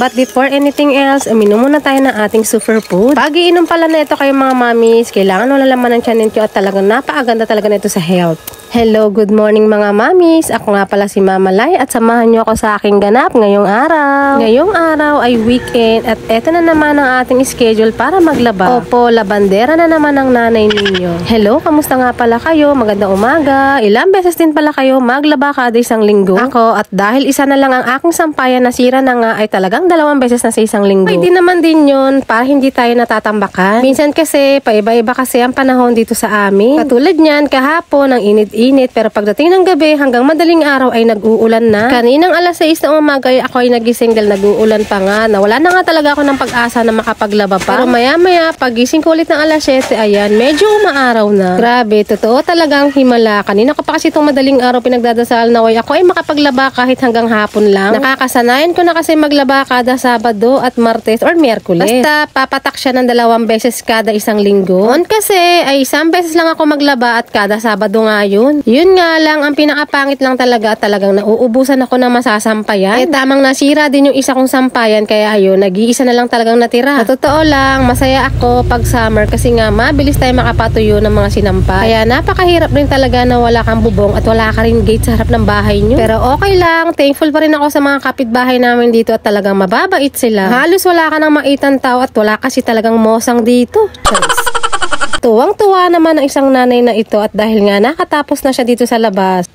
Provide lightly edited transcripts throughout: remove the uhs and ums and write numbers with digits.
but before anything else, uminom muna tayo ng ating superfood. Pag iinom pala na ito kayo mga mamis, kailangan wala laman ng tiyan ninyo at talagang napakaganda talaga nito sa health. Hello, good morning mga mamis. Ako nga pala si Mama Lai at samahan niyo ako sa aking ganap ngayong araw. Ngayong araw ay weekend at eto na naman ang ating schedule para maglaba. Opo, labandera na naman ang nanay ninyo. Hello, kamusta nga pala kayo? Magandang umaga. Ilang beses din pala kayo maglaba kada isang linggo? Ako, at dahil isa na lang ang aking sampayan nasira na nga ay talagang 2 beses na sa isang linggo. Pwede naman din yun para hindi tayo natatambakan. Minsan kasi, paiba-iba kasi ang panahon dito sa amin. Katulad niyan, kahapon ang init pero pagdating ng gabi hanggang madaling araw ay nag-uulan na. Kaninang alas 6 na umaga ay ako ay nagising dahil nag-uulan pa nga. Nawala na nga talaga ako ng pag-asa na makapaglaba pa. Pero maya-maya, pagising ko ulit ng alas 7, ayan, medyo umaaraw na. Grabe, totoo talagang himala. Kanina ko pa kasi itong madaling araw pinagdadasal na way ako ay makapaglaba kahit hanggang hapon lang. Nakakasanayan ko na kasi maglaba kada Sabado at Martes or Miyerkules. Basta papatak siya ng 2 beses kada isang linggo. Noon kasi ay 1 beses lang ako maglaba at kada Sabado nga yun. Yun nga lang, ang pinakapangit lang talaga, talagang nauubusan ako na masasampayan. Eh tamang nasira din yung isa kong sampayan, kaya ayun, nag-iisa na lang talagang natira. Sa totoo lang, masaya ako pag summer kasi nga mabilis tayo makapatuyo ng mga sinampay. Kaya napakahirap rin talaga na wala kang bubong at wala ka rin gate sa harap ng bahay nyo. Pero okay lang, thankful pa rin ako sa mga kapitbahay namin dito at talagang mababait sila. Halos wala ka nang maitang tao at wala kasi talagang mosang dito. Charis. Tuwang-tuwa naman ang isang nanay na ito at dahil nga nakatapos na siya dito sa labas.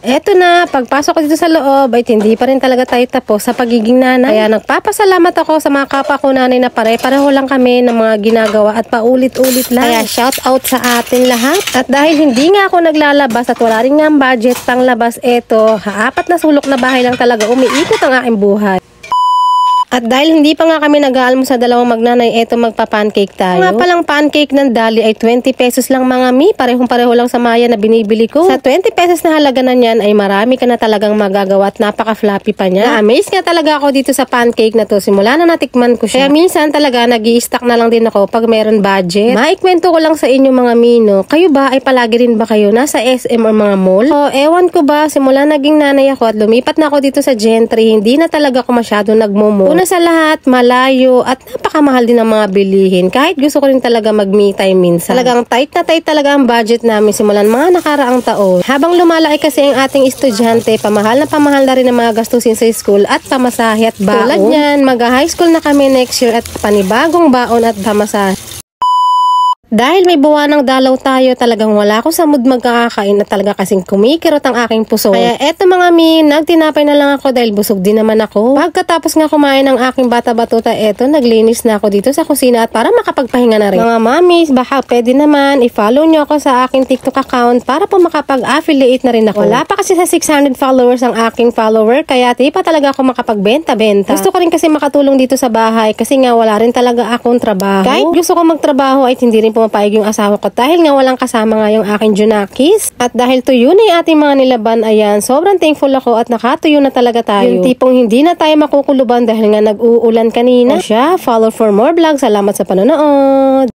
Eto na, pagpasok ko dito sa loob ay hindi pa rin talaga tayo tapos sa pagiging nanay. Kaya nagpapasalamat ako sa mga kapwa ko nanay na pare-pareho lang kami ng mga ginagawa at paulit-ulit lang. Kaya shout out sa atin lahat. At dahil hindi nga ako naglalabas at wala rin nga ang budget pang labas, eto, 4 na sulok na bahay lang talaga umiikot ang aking buhay. At dahil hindi pa nga kami nag-aalmusal sa 2 magnanay, eto magpa-pancake tayo. Nga palang pancake ng Dali ay 20 pesos lang mga mi. Parehong-pareho lang sa Maya na binibili ko. Sa 20 pesos na halaga na niyan ay marami ka na talagang magagawa at napaka-floppy pa niya. Na-amaze nga talaga ako dito sa pancake na to. Simula na natikman ko siya. Kaya minsan talaga nag-i-stack na lang din ako pag meron budget. Maikwento ko lang sa inyo mga mino. Kayo ba ay palagi rin ba kayo nasa SM or mga mall? O ewan ko ba, simula naging nanay ako at lumipat na ako dito sa Gentry, hindi na talaga ako masyado nagmo-mall. Sa lahat, malayo at napakamahal din ang mga bilihin. Kahit gusto ko rin talaga mag-me time minsan. Talagang tight na tight talaga ang budget namin simulan mga nakaraang taon. Habang lumalaki kasi ang ating estudyante, pamahal na rin ang mga gastusin sa school at pamasahe at baon. Tulad niyan, mag-high school na kami next year at panibagong baon at pamasahe. Dahil may buwanang dalaw tayo, talagang wala ako sa mood magkakakain at talaga kasing kumikirot ang aking puso. Kaya eto mga min, nagtinapay na lang ako dahil busog din naman ako. Pagkatapos nga kumain ng aking bata-batuta, eto, naglinis na ako dito sa kusina at para makapagpahinga na rin. Mga mamis, baka pwede naman i-follow nyo ako sa aking TikTok account para po makapag-affiliate na rin ako. Wala pa kasi sa 600 followers ang aking follower, kaya di pa talaga ako makapagbenta-benta. Gusto ko rin kasi makatulong dito sa bahay kasi nga wala rin talaga akong trabaho. Kahit gusto ko magtrabaho ay hindi rin pumapayag yung asawa ko dahil nga walang kasama nga yung aking junakis. At dahil tuyo na yung ating mga nilaban, ayan, sobrang thankful ako at nakatuyo na talaga tayo. Yung tipong hindi na tayo makukuluban dahil nga nag-uulan kanina. O siya, follow for more vlogs. Salamat sa panonood.